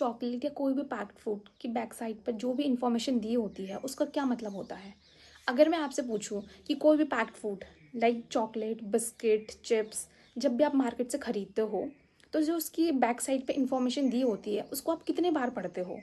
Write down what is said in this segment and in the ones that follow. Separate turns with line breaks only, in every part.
Chocolate या कोई भी पैक्ड फूड की बैक साइड पर जो भी इंफॉर्मेशन दी होती है उसका क्या मतलब होता है। अगर मैं आपसे पूछूं कि कोई भी packed food like chocolate, biscuit, chips जब भी आप मार्केट से ख़रीदते हो तो जो उसकी बैक साइड पे इंफॉर्मेशन दी होती है उसको आप कितने बार पढ़ते हो।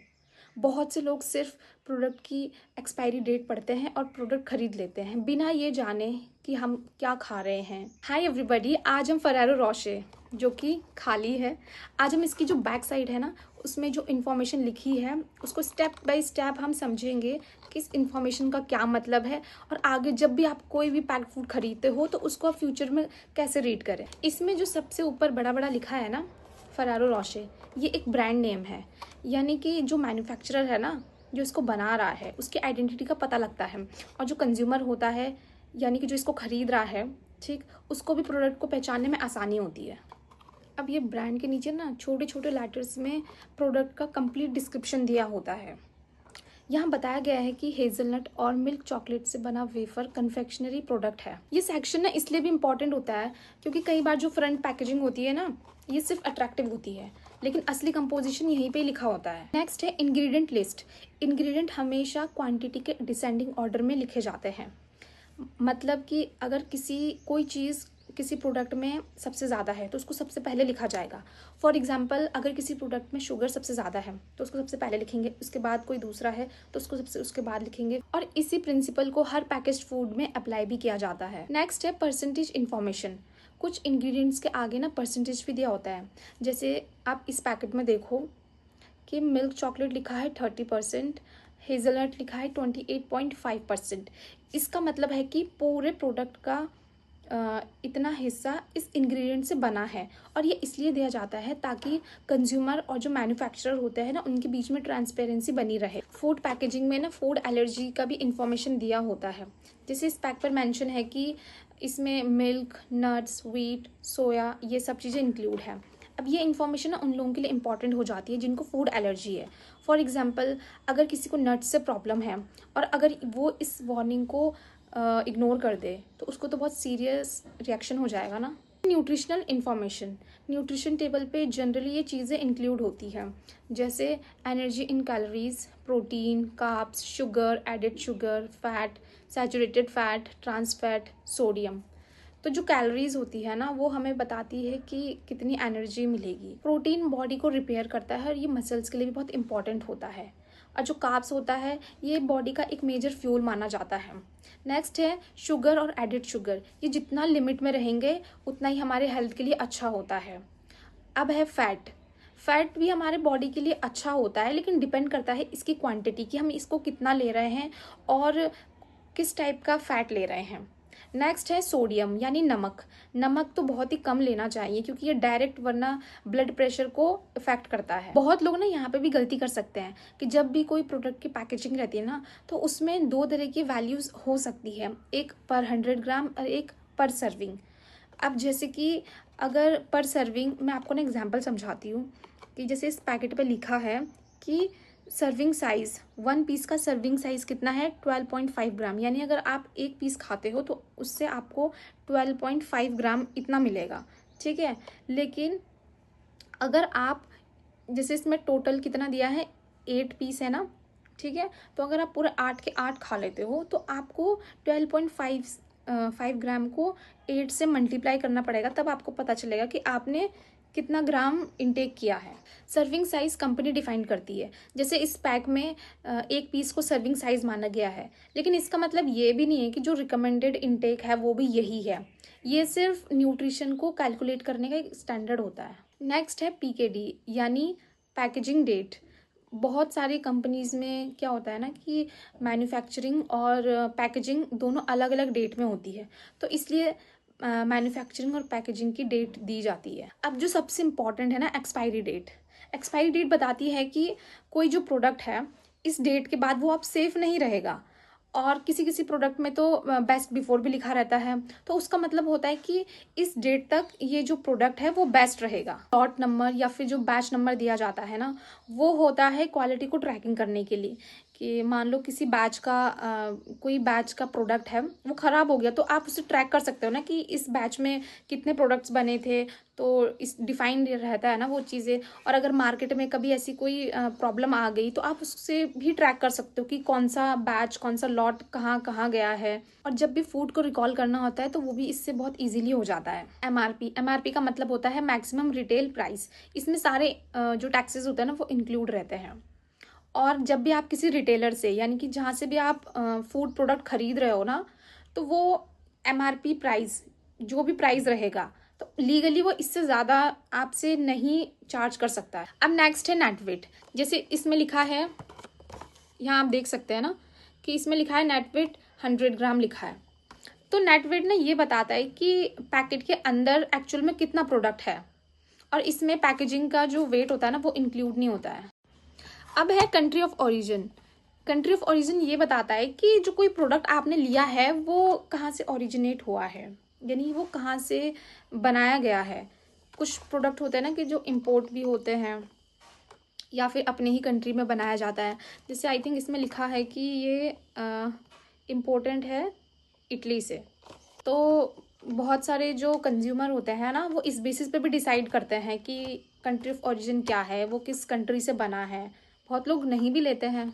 बहुत से लोग सिर्फ प्रोडक्ट की एक्सपायरी डेट पढ़ते हैं और प्रोडक्ट खरीद लेते हैं बिना ये जाने कि हम क्या खा रहे हैं। हाय एवरीबॉडी, आज हम फरारो रोशे जो कि खाली है, आज हम इसकी जो बैक साइड है ना उसमें जो इन्फॉर्मेशन लिखी है उसको स्टेप बाय स्टेप हम समझेंगे कि इस इन्फॉर्मेशन का क्या मतलब है और आगे जब भी आप कोई भी पैक्ड फूड खरीदते हो तो उसको आप फ्यूचर में कैसे रीड करें। इसमें जो सबसे ऊपर बड़ा बड़ा लिखा है ना फरारो रोशे, ये एक ब्रांड नेम है, यानी कि जो मैन्युफैक्चरर है ना जो इसको बना रहा है उसकी आइडेंटिटी का पता लगता है और जो कंज्यूमर होता है यानी कि जो इसको खरीद रहा है, ठीक, उसको भी प्रोडक्ट को पहचानने में आसानी होती है। अब ये ब्रांड के नीचे ना छोटे छोटे लेटर्स में प्रोडक्ट का कंप्लीट डिस्क्रिप्शन दिया होता है। यहाँ बताया गया है कि हेज़लनट और मिल्क चॉकलेट से बना वेफर कन्फेक्शनरी प्रोडक्ट है। ये सेक्शन ना इसलिए भी इम्पॉर्टेंट होता है क्योंकि कई बार जो फ्रंट पैकेजिंग होती है ना ये सिर्फ अट्रैक्टिव होती है लेकिन असली कंपोजिशन यहीं पे ही लिखा होता है। नेक्स्ट है इंग्रेडिएंट लिस्ट। इंग्रेडिएंट हमेशा क्वांटिटी के डिसेंडिंग ऑर्डर में लिखे जाते हैं। मतलब कि अगर कोई चीज़ किसी प्रोडक्ट में सबसे ज़्यादा है तो उसको सबसे पहले लिखा जाएगा। फॉर एग्जांपल अगर किसी प्रोडक्ट में शुगर सबसे ज़्यादा है तो उसको सबसे पहले लिखेंगे, उसके बाद कोई दूसरा है तो उसको उसके बाद लिखेंगे और इसी प्रिंसिपल को हर पैकेज्ड फूड में अप्लाई भी किया जाता है। नेक्स्ट है परसेंटेज इन्फॉर्मेशन। कुछ इंग्रेडिएंट्स के आगे ना परसेंटेज भी दिया होता है। जैसे आप इस पैकेट में देखो कि मिल्क चॉकलेट लिखा है 30%, हेज़लनट लिखा है 28.5%। इसका मतलब है कि पूरे प्रोडक्ट का इतना हिस्सा इस इंग्रेडिएंट से बना है और ये इसलिए दिया जाता है ताकि कंज्यूमर और जो मैन्युफैक्चरर होते हैं ना उनके बीच में ट्रांसपेरेंसी बनी रहे। फूड पैकेजिंग में ना फूड एलर्जी का भी इंफॉर्मेशन दिया होता है। जैसे इस पैक पर मेंशन है कि इसमें मिल्क, नट्स, व्हीट, सोया ये सब चीज़ें इंक्लूड है। अब ये इन्फॉर्मेशन ना उन लोगों के लिए इंपॉर्टेंट हो जाती है जिनको फूड एलर्जी है। फॉर एग्जांपल अगर किसी को नट्स से प्रॉब्लम है और अगर वो इस वार्निंग को इग्नोर कर दे तो उसको तो बहुत सीरियस रिएक्शन हो जाएगा ना। Nutritional information. न्यूट्रिशन टेबल पे जनरली ये चीज़ें इंक्लूड होती हैं जैसे energy in calories, protein, carbs, sugar, added sugar, fat, saturated fat, trans fat, sodium. तो जो कैलोरीज होती है ना वो हमें बताती है कि कितनी एनर्जी मिलेगी। प्रोटीन बॉडी को रिपेयर करता है और ये मसल्स के लिए भी बहुत इंपॉर्टेंट होता है। और जो कार्ब्स होता है ये बॉडी का एक मेजर फ्यूल माना जाता है। नेक्स्ट है शुगर और एडेड शुगर। ये जितना लिमिट में रहेंगे उतना ही हमारे हेल्थ के लिए अच्छा होता है। अब है फैट। फैट भी हमारे बॉडी के लिए अच्छा होता है लेकिन डिपेंड करता है इसकी क्वांटिटी कि हम इसको कितना ले रहे हैं और किस टाइप का फैट ले रहे हैं। नेक्स्ट है सोडियम यानी नमक। नमक तो बहुत ही कम लेना चाहिए क्योंकि ये डायरेक्ट वरना ब्लड प्रेशर को इफेक्ट करता है। बहुत लोग ना यहाँ पे भी गलती कर सकते हैं कि जब भी कोई प्रोडक्ट की पैकेजिंग रहती है ना तो उसमें दो तरह की वैल्यूज हो सकती है, एक पर 100 ग्राम और एक पर सर्विंग। अब जैसे कि अगर पर सर्विंग मैं आपको ना एग्जाम्पल समझाती हूँ कि जैसे इस पैकेट पे लिखा है कि सर्विंग साइज़, 1 पीस का सर्विंग साइज़ कितना है 12.5 ग्राम, यानी अगर आप एक पीस खाते हो तो उससे आपको 12.5 ग्राम इतना मिलेगा, ठीक है। लेकिन अगर आप जैसे इसमें टोटल कितना दिया है 8 पीस है ना, ठीक है, तो अगर आप पूरे 8 के 8 खा लेते हो तो आपको 12.5 ग्राम को 8 से मल्टीप्लाई करना पड़ेगा, तब आपको पता चलेगा कि आपने कितना ग्राम इनटेक किया है। सर्विंग साइज कंपनी डिफाइन करती है। जैसे इस पैक में एक पीस को सर्विंग साइज माना गया है लेकिन इसका मतलब ये भी नहीं है कि जो रिकमेंडेड इनटेक है वो भी यही है। ये सिर्फ न्यूट्रिशन को कैलकुलेट करने का एक स्टैंडर्ड होता है। नेक्स्ट है पीकेडी यानी पैकेजिंग डेट। बहुत सारी कंपनीज में क्या होता है ना कि मैन्युफैक्चरिंग और पैकेजिंग दोनों अलग अलग डेट में होती है तो इसलिए मैन्युफैक्चरिंग और पैकेजिंग की डेट दी जाती है। अब जो सबसे इम्पॉर्टेंट है ना एक्सपायरी डेट। एक्सपायरी डेट बताती है कि कोई जो प्रोडक्ट है इस डेट के बाद वो अब सेफ नहीं रहेगा और किसी किसी प्रोडक्ट में तो बेस्ट बिफोर भी लिखा रहता है तो उसका मतलब होता है कि इस डेट तक ये जो प्रोडक्ट है वो बेस्ट रहेगा। लॉट नंबर या फिर जो बैच नंबर दिया जाता है ना वो होता है क्वालिटी को ट्रैकिंग करने के लिए कि मान लो किसी बैच का कोई बैच का प्रोडक्ट है वो ख़राब हो गया, तो आप उसे ट्रैक कर सकते हो ना कि इस बैच में कितने प्रोडक्ट्स बने थे, तो इस डिफाइंड रहता है ना वो चीज़ें। और अगर मार्केट में कभी ऐसी कोई प्रॉब्लम आ गई तो आप उससे भी ट्रैक कर सकते हो कि कौन सा बैच, कौन सा लॉट कहाँ कहाँ गया है। और जब भी फूड को रिकॉल करना होता है तो वो भी इससे बहुत ईजिली हो जाता है। एमआरपी का मतलब होता है मैक्सिमम रिटेल प्राइस। इसमें सारे जो टैक्सेस होते हैं ना वो इंक्लूड रहते हैं। और जब भी आप किसी रिटेलर से, यानी कि जहाँ से भी आप फूड प्रोडक्ट खरीद रहे हो ना, तो वो एमआरपी प्राइस, जो भी प्राइस रहेगा, तो लीगली वो इससे ज़्यादा आपसे नहीं चार्ज कर सकता है। अब नेक्स्ट है नेट वेट। जैसे इसमें लिखा है, यहाँ आप देख सकते हैं ना कि इसमें लिखा है नेट वेट 100 ग्राम लिखा है। तो नेट वेट ना ये बताता है कि पैकेट के अंदर एक्चुअल में कितना प्रोडक्ट है, और इसमें पैकेजिंग का जो वेट होता है ना वो इंक्लूड नहीं होता है। अब है country of origin. Country of origin ये बताता है कि जो कोई प्रोडक्ट आपने लिया है वो कहाँ से ओरिजिनेट हुआ है, यानी वो कहाँ से बनाया गया है। कुछ प्रोडक्ट होते हैं ना कि जो इम्पोर्ट भी होते हैं या फिर अपने ही कंट्री में बनाया जाता है। जैसे आई थिंक इसमें लिखा है कि ये इम्पोर्टेंट है इटली से। तो बहुत सारे जो कंज्यूमर होते हैं ना वो इस बेसिस पे भी डिसाइड करते हैं कि कंट्री ऑफ ओरिजिन क्या है, वो किस कंट्री से बना है। बहुत लोग नहीं भी लेते हैं।